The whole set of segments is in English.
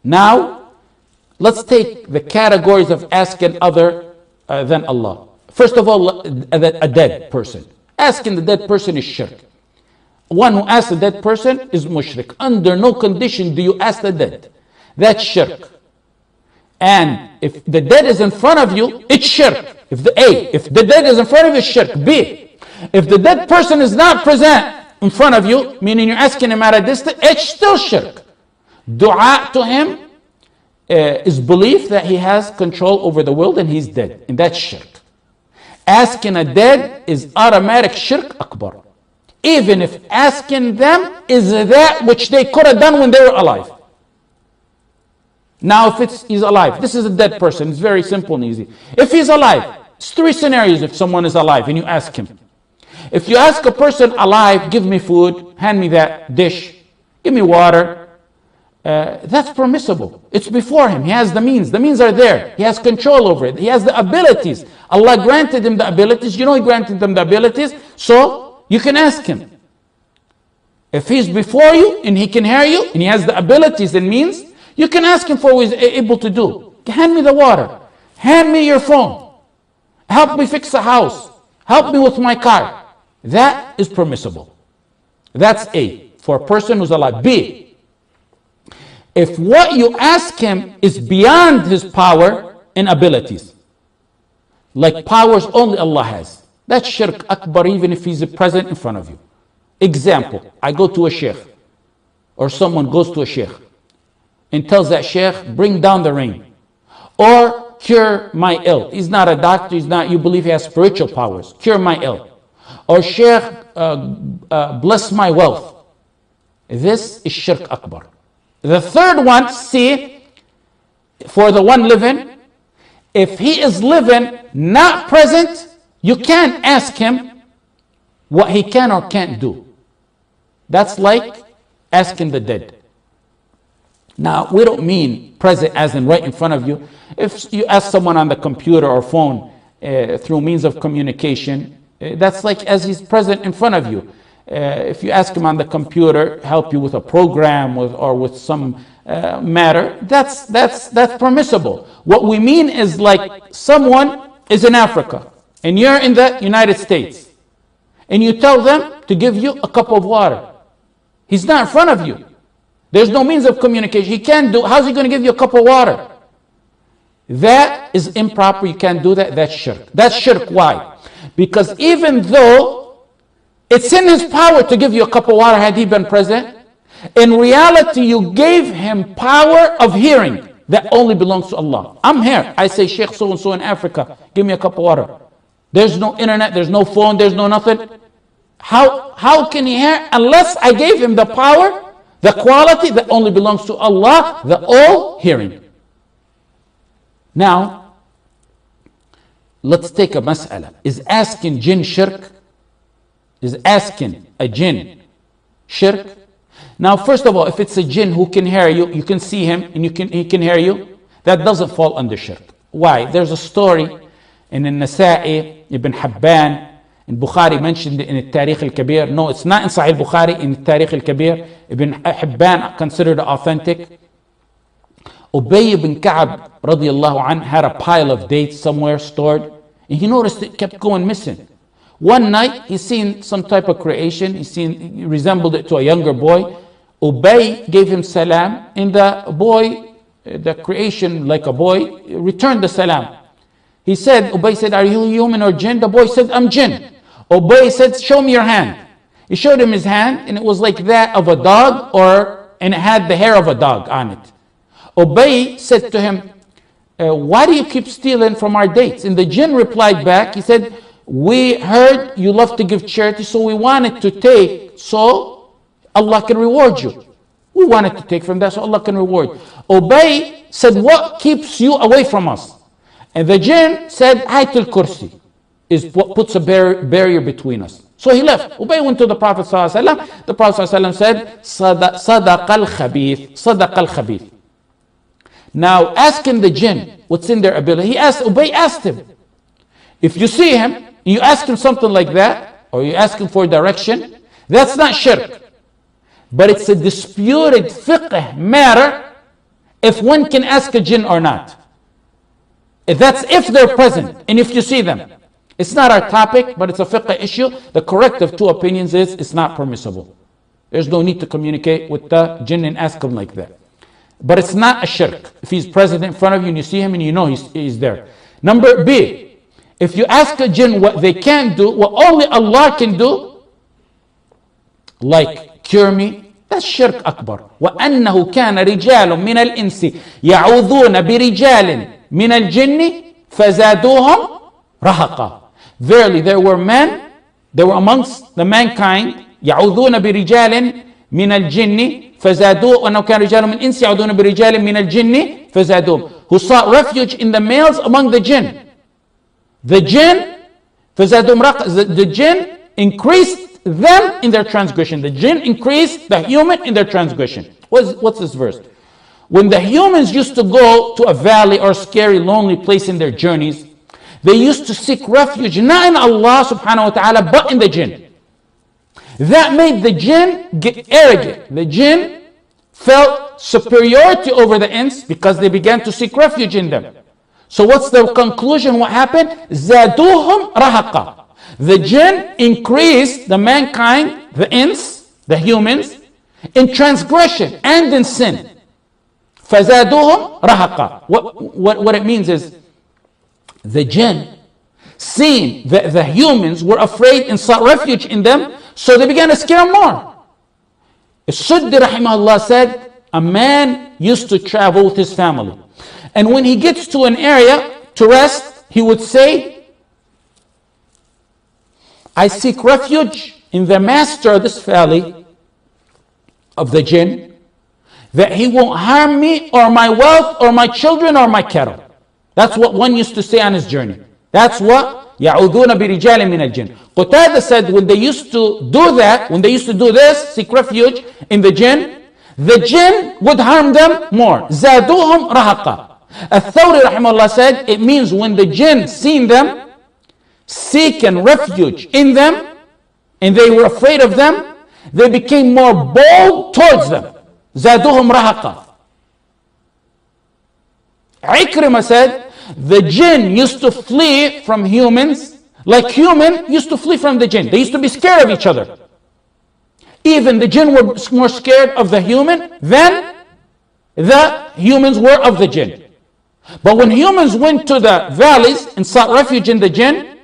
Now, let's take the categories of asking other than Allah. First of all, a dead person. Asking the dead person is shirk. One who asks a dead person is mushrik. Under no condition do you ask the dead. That's shirk. And if the dead is in front of you, it's shirk. If the dead is in front of you, it's shirk. B, if the dead person is not present in front of you, meaning you're asking him at a distance, it's still shirk. Dua to him is belief that he has control over the world and he's dead. And that's shirk. Asking a dead is automatic shirk akbar. Even if asking them is that which they could have done when they were alive. Now if he's alive, this is a dead person, it's very simple and easy. If he's alive, it's three scenarios if someone is alive and you ask him. If you ask a person alive, give me food, hand me that dish, give me water, that's permissible. It's before him, he has the means are there, he has control over it, he has the abilities. Allah granted him the abilities, you know he granted them the abilities, so you can ask him. If he's before you and he can hear you and he has the abilities and means, you can ask him for what he's able to do. Hand me the water. Hand me your phone. Help me fix the house. Help me with my car. That is permissible. That's A, for a person who's alive. B, if what you ask him is beyond his power and abilities, like powers only Allah has, that's shirk akbar even if he's present in front of you. Example, I go to a sheikh, or someone goes to a sheikh and tells that sheikh, bring down the rain, or cure my ill. He's not a doctor, you believe he has spiritual powers, cure my ill. Or sheikh, bless my wealth. This is shirk akbar. The third one, C, for the one living, if he is living, not present, you can't ask him what he can or can't do. That's like asking the dead. Now, we don't mean present as in right in front of you. If you ask someone on the computer or phone through means of communication, that's like as he's present in front of you. If you ask him on the computer, help you with a program or with some matter, that's permissible. What we mean is like someone is in Africa and you're in the United States and you tell them to give you a cup of water. He's not in front of you. There's no means of communication. He can't do, how's he going to give you a cup of water? That is improper. You can't do that. That's shirk. That's shirk. Why? Because even though it's in his power to give you a cup of water had he been present, in reality you gave him power of hearing that only belongs to Allah. I'm here. I say, Sheikh so-and-so in Africa, give me a cup of water. There's no internet, there's no phone, there's no nothing. How can he hear unless I gave him the power, the quality that only belongs to Allah, the all-hearing. Now, let's take a mas'ala. Is asking jinn shirk? Is asking a jinn shirk? Now, first of all, if it's a jinn who can hear you, you can see him and he can hear you, that doesn't fall under shirk. Why? There's a story in Nasa'i, Ibn Hibban, in Bukhari mentioned in the Tarikh al-Kabir. No, it's not in Sahih Bukhari, in the Tarikh al-Kabir. Ibn Hibban considered authentic. Ubay ibn Ka'ab radiallahu anh had a pile of dates somewhere stored, and he noticed it kept going missing. One night, he seen some type of creation. He resembled it to a younger boy. Ubay gave him salam, and the boy, the creation like a boy, returned the salam. Ubay said, are you human or jinn? The boy said, I'm jinn. Ubay said, show me your hand. He showed him his hand, and it was like that of a dog, and it had the hair of a dog on it. Ubay said to him, why do you keep stealing from our dates? And the jinn replied back, he said, we heard you love to give charity, so we wanted to take, so Allah can reward you. We wanted to take from that, so Allah can reward. Ubay said, what keeps you away from us? And the jinn said, Ayatul Kursi is what puts a barrier between us. So he left. Ubay went to the Prophet ﷺ. The Prophet ﷺ said, Sadaq al-Khabith, Sadaq al-Khabith. Now asking the jinn what's in their ability, Ubay asked him, if you see him, you ask him something like that, or you ask him for direction, that's not shirk. But it's a disputed fiqh matter, if one can ask a jinn or not. That's if they're present and if you see them. It's not our topic, but it's a fiqh issue. The correct of two opinions is it's not permissible. There's no need to communicate with the jinn and ask him like that. But it's not a shirk. If he's present in front of you and you see him and you know he's there. Number B, if you ask a jinn what they can do, what only Allah can do, like cure me, that's shirk akbar. وَأَنَّهُ كَانَ رِجَالٌ مِنَ الْإِنسِ يَعُوذُونَ بِرِجَالٍ مِنَ الْجِنِّ فَزَادُوهُمْ رَهَقًا. Verily there were men, they were amongst the mankind, يَعُوذُونَ بِرِجَالٍ مِنَ الْجِنِّ فَزَادُوهُمْ وَأَنَّهُ كَانَ رِجَالٌ مِنَ الْإِنسِ يَعُوذُونَ بِرِجَالٍ مِنَ الْجِنِّ فَزَادُوهُمْ, who sought refuge in the males among the jinn. The jinn, فَزَادُوهُمْ رَهَقًا, the jinn increased them in their transgression. The jinn increased the human in their transgression. What's this verse? When the humans used to go to a valley or scary, lonely place in their journeys, they used to seek refuge not in Allah subhanahu wa ta'ala, but in the jinn. That made the jinn get arrogant. The jinn felt superiority over the ins because they began to seek refuge in them. So what's the conclusion? What happened? زَادُوهُمْ رَهَقًا. The jinn increased the mankind, the ins, the humans, in transgression and in sin. فَزَادُوهُمْ رَهَقًا. What it means is, the jinn, seeing that the humans were afraid and sought refuge in them, so they began to scare them more. As-Suddi rahimahullah said, a man used to travel with his family. And when he gets to an area to rest, he would say, I seek refuge in the master of this valley, of the jinn, that he won't harm me or my wealth or my children or my cattle. That's what one used to say on his journey. That's what يَعُوذُونَ بِرِجَالٍ مِنَ الْجِنِّ. Qatada said when they used to do that, when they used to do this, seek refuge in the jinn would harm them more. زَادُوهُمْ رَهَقًا. Al-Thawri rahimahullah said it means when the jinn seen them, seeking refuge in them, and they were afraid of them, they became more bold towards them. زَادُوهُمْ رَهَقًا. Ikrimah said, the jinn used to flee from humans like human used to flee from the jinn. They used to be scared of each other. Even the jinn were more scared of the human than the humans were of the jinn. But when humans went to the valleys and sought refuge in the jinn,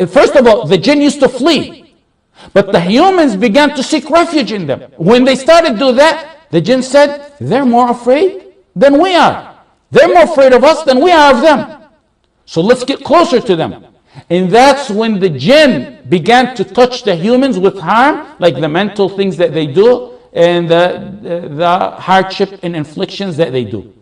first of all, the jinn used to flee. But the humans began to seek refuge in them. When they started to do that, the jinn said, they're more afraid than we are. They're more afraid of us than we are of them. So let's get closer to them. And that's when the jinn began to touch the humans with harm, like the mental things that they do and the hardship and inflictions that they do.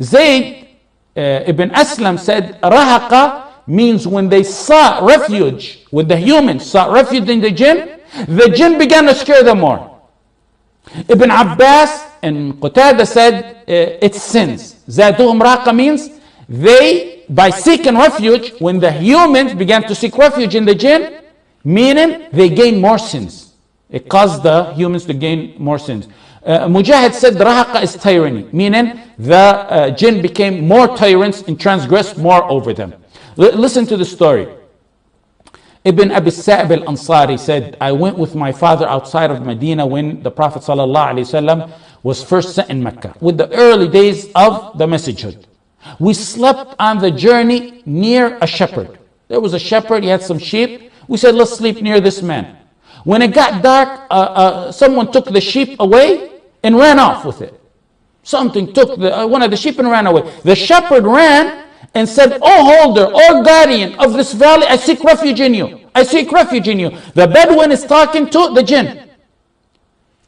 Zayd ibn Aslam said, Rahaqa means when they sought refuge, when the humans sought refuge in the jinn began to scare them more. Ibn Abbas and Qatada said it's sins. Zaduhum raqa means they, by seeking refuge, when the humans began to seek refuge in the jinn, meaning they gain more sins. It caused the humans to gain more sins. Mujahid said rahaqa is tyranny, meaning the jinn became more tyrants and transgressed more over them. Listen to the story. Ibn Abi Sa'ib al-Ansari said, I went with my father outside of Medina when the Prophet ﷺ was first sent in Mecca, with the early days of the messagehood. We slept on the journey near a shepherd. There was a shepherd, he had some sheep. We said, let's sleep near this man. When it got dark, someone took the sheep away and ran off with it. Something took one of the sheep and ran away. The shepherd ran and said, "O holder, O guardian of this valley, I seek refuge in you. I seek refuge in you." The Bedouin is talking to the jinn.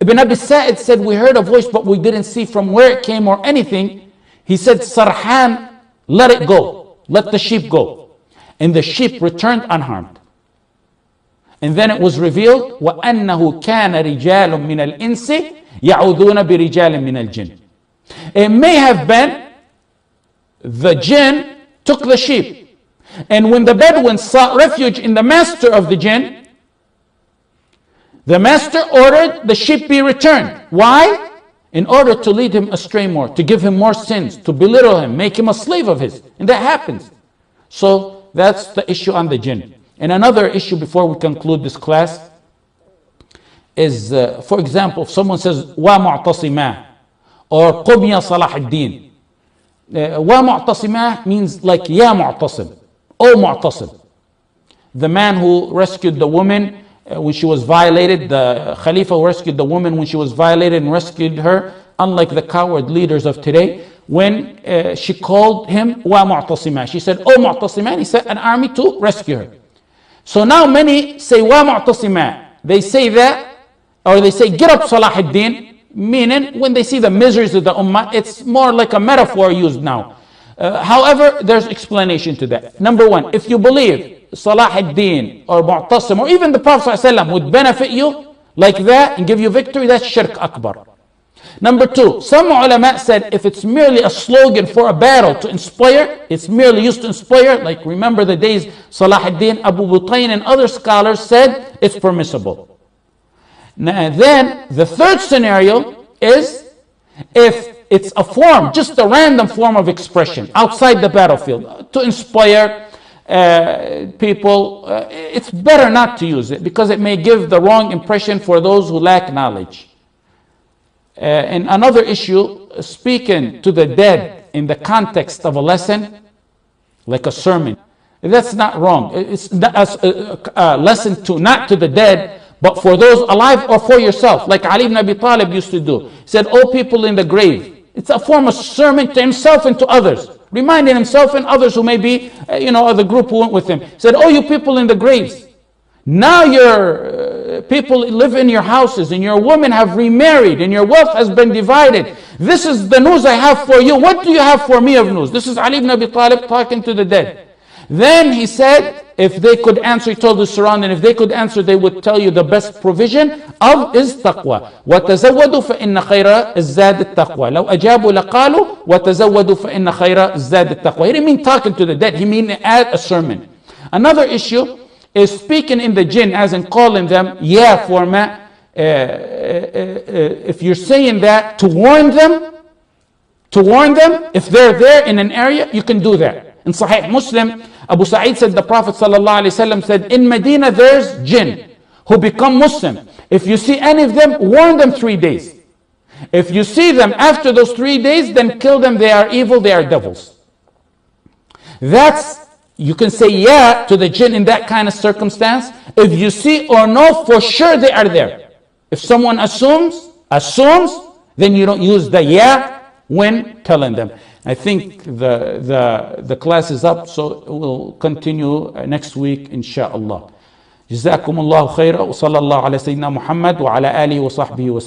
Ibn Abi Sa'id said, we heard a voice, but we didn't see from where it came or anything. He said, Sarhan, let it go. Let the sheep go. And the sheep returned unharmed. And then it was revealed, وَأَنَّهُ كَانَ رِجَالٌ مِنَ الْإِنسِ يَعُوذُونَ بِرِجَالٍ مِنَ الْجِنِّ. It may have been the jinn took the sheep. And when the Bedouins sought refuge in the master of the jinn, the master ordered the sheep be returned. Why? in order to lead him astray more, to give him more sins, to belittle him, make him a slave of his. And that happens. So that's the issue on the jinn. And another issue before we conclude this class is, for example, if someone says, wa mu'tasimah, or qum ya Salah ad-Din. Wa mu'tasimah means like, ya mu'tasim, O mu'tasim. The man who rescued the woman when she was violated, the Khalifa who rescued the woman when she was violated and rescued her, unlike the coward leaders of today, when she called him wa mu'tasimah. She said, O mu'tasimah, he sent an army to rescue her. So now many say wa mu'tasimah. They say that, or they say get up Salah ad-Din, meaning when they see the miseries of the ummah, it's more like a metaphor used now. However, there's explanation to that. Number one, if you believe Salah ad-Din or Mu'tasim or even the Prophet ﷺ would benefit you like that and give you victory, that's shirk akbar. Number two, some ulama said if it's merely a slogan for a battle to inspire, it's merely used to inspire, like remember the days Salah ad-Din, Abu Butayn and other scholars said it's permissible. Now, then the third scenario is if it's a form, just a random form of expression outside the battlefield to inspire people, it's better not to use it because it may give the wrong impression for those who lack knowledge. And another issue, speaking to the dead in the context of a lesson, like a sermon, that's not wrong. It's a lesson to not to the dead, but for those alive or for yourself, like Ali ibn Abi Talib used to do. He said, "O people in the grave." It's a form of sermon to himself and to others, reminding himself and others who may be, of the group who went with him. He said, "Oh, you people in the graves, now your people live in your houses and your women have remarried and your wealth has been divided. This is the news I have for you. What do you have for me of news?" This is Ali ibn Abi Talib talking to the dead. Then he said, if they could answer, he told the surrounding, if they could answer, they would tell you the best provision of is taqwa. وَتَزَوَّدُوا فَإِنَّ خَيْرَ الزَّادِ التَّقْوَى. لو أجابوا لقالوا وَتَزَوَّدُوا فَإِنَّ خَيْرَ الزَّادِ التَّقْوَى. He didn't mean talking to the dead, he mean add a sermon. Another issue is speaking in the jinn, as in calling them, format. If you're saying that to warn them, if they're there in an area, you can do that. In Sahih Muslim, Abu Sa'id said, the Prophet ﷺ said, in Medina there's jinn who become Muslim. If you see any of them, warn them 3 days. If you see them after those 3 days, then kill them. They are evil, they are devils. You can say to the jinn in that kind of circumstance. If you see or know for sure they are there. If someone assumes, then you don't use the when telling them. I think the class is up, so we'll continue next week, inshallah. جزاكم الله خيرا وصلى الله على سيدنا محمد وعلى آله وصحبه وسلم.